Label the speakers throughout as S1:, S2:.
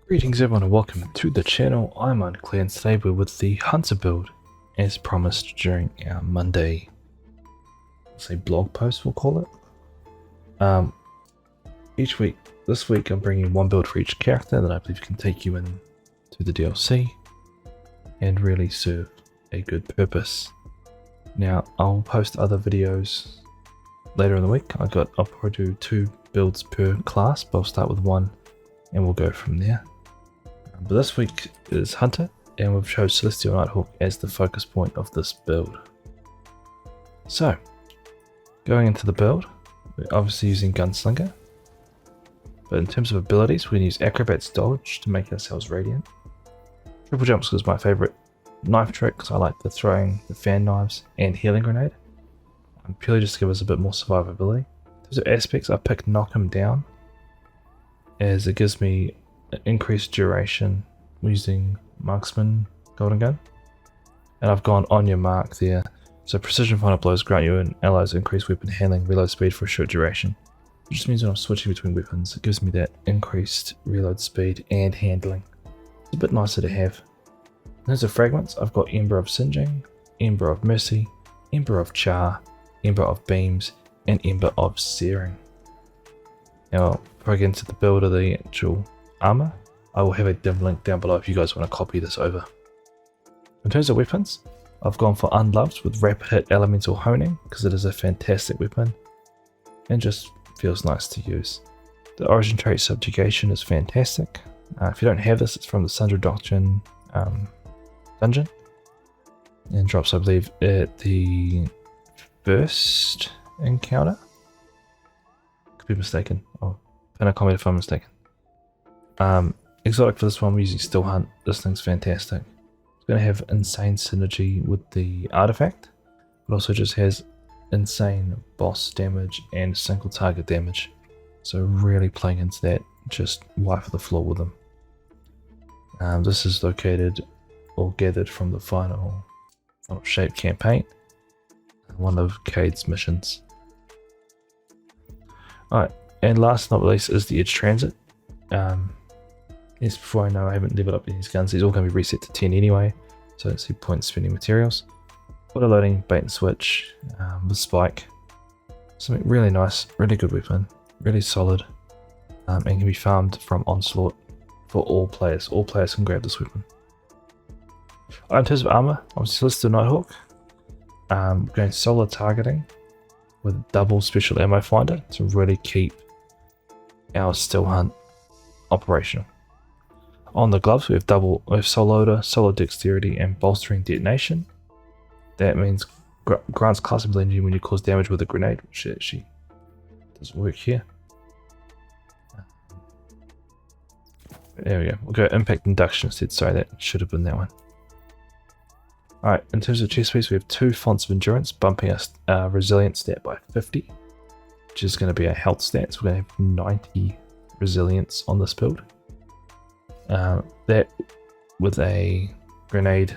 S1: Greetings everyone and welcome to the channel. I'm Unclear and today we're with the Hunter build as promised during our Monday, blog post we'll call it. Each week, this week I'm bringing one build for each character that I believe can take you in to the DLC and really serve a good purpose. Now I'll post other videos later in the week. I'll probably do 2 builds per class, but I'll start with one and we'll go from there. But this week is Hunter, and we've chosen Celestial Nighthawk as the focus point of this build. So, going into the build, we're obviously using Gunslinger, but in terms of abilities, we can use Acrobat's Dodge to make ourselves radiant. Triple Jumps is my favourite knife trick because I like the throwing the fan knives and healing grenade, purely just to give us a bit more survivability. In terms of aspects, I picked Knock Him Down, as it gives me increased duration using Marksman Golden Gun, and I've gone on your mark there. So precision final blows grant you and allies increased weapon handling reload speed for a short duration, which just means when I'm switching between weapons it gives me that increased reload speed and handling. It's a bit nicer to have. In terms of fragments, I've got Ember of Singeing, Ember of Mercy, Ember of Char, Ember of Beams, and Ember of Searing. Now before I get into the build of the actual armor, I will have a dim link down below if you guys want to copy this over. In terms of weapons, I've gone for Unloved with Rapid Hit Elemental Honing because it is a fantastic weapon and just feels nice to use. The Origin trait Subjugation is fantastic. If you don't have this, it's from the Sundry Doctrine dungeon and drops, I believe, at the first encounter. Could be mistaken. I'll pin a comment if I'm mistaken. Exotic for this one, we're using Still Hunt. This thing's fantastic. It's going to have insane synergy with the artifact, but also just has insane boss damage and single target damage. So really playing into that, just wipe the floor with them. This is located or gathered from the final shape campaign, one of Cade's missions. Alright, and last but not least is the Edge Transit. Yes, before I know I haven't leveled up these guns, these are all going to be reset to 10 anyway, so I don't see point in spending materials. Auto loading, bait and switch with spike. Something really nice, really good weapon, really solid, and can be farmed from Onslaught for all players. All players can grab this weapon. In terms of armor, obviously Celestial Nighthawk. Going solo targeting with double special ammo finder to really keep our Still Hunt operational. On the gloves we have Soul Loader, Solo Dexterity, and Bolstering Detonation. That means grants class ability when you cause damage with a grenade, which actually doesn't work here. There we go. We'll go Impact Induction instead. Sorry, that should have been that one. Alright, in terms of chest piece, we have 2 Fonts of Endurance, bumping us Resilience stat by 50, which is going to be a health stat, so we're going to have 90 resilience on this build. That with a grenade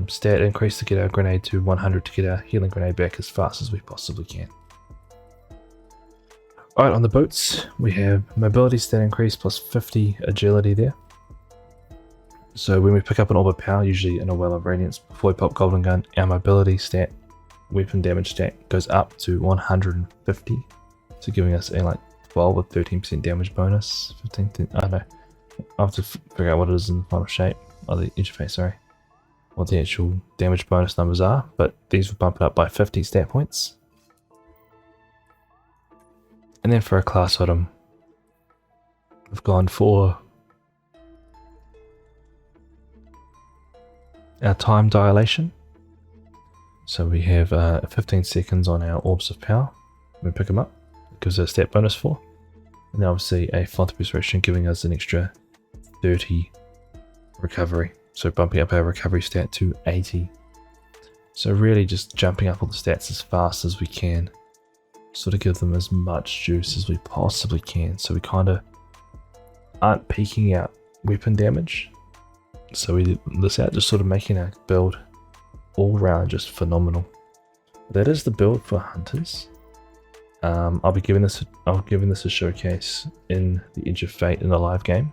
S1: stat increase to get our grenade to 100 to get our healing grenade back as fast as we possibly can. Alright, on the boots, we have mobility stat increase plus 50 agility there. So when we pick up an Orb of Power, usually in a Well of Radiance, before we pop Golden Gun, our mobility stat, weapon damage stat, goes up to 150. So giving us a 12 with 13% damage bonus, 15, I don't know. I'll have to figure out what it is in the final shape, or the interface, sorry. What the actual damage bonus numbers are, but these will bump it up by 50 stat points. And then for a class item, we've gone for our time dilation. So we have 15 seconds on our Orbs of Power when we pick them up. It gives us a stat bonus for. And then obviously a Font of Restoration giving us an extra 30 recovery. So bumping up our recovery stat to 80. So really just jumping up all the stats as fast as we can. Sort of give them as much juice as we possibly can. So we kind of aren't peaking out weapon damage. So we did this out, just sort of making our build all around just phenomenal. That is the build for Hunters. I'll be giving this a showcase in the Edge of Fate in the live game.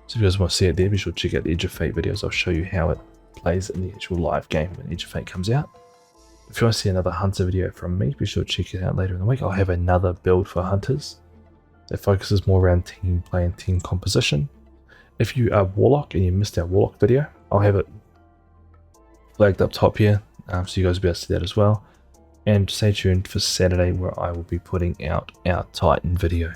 S1: So if you guys want to see it there, be sure to check out the Edge of Fate videos. I'll show you how it plays in the actual live game when Edge of Fate comes out. If you want to see another Hunter video from me, be sure to check it out later in the week. I'll have another build for Hunters that focuses more around team play and team composition. If you are Warlock and you missed our Warlock video, I'll have it flagged up top here, so you guys will be able to see that as well. And stay tuned for Saturday where I will be putting out our Titan video.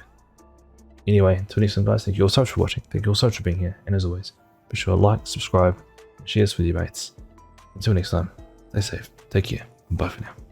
S1: Anyway, until next time guys, thank you all so much for watching, thank you all so much for being here, and as always, be sure to like, subscribe, and share this with your mates. Until next time, stay safe, take care, bye for now.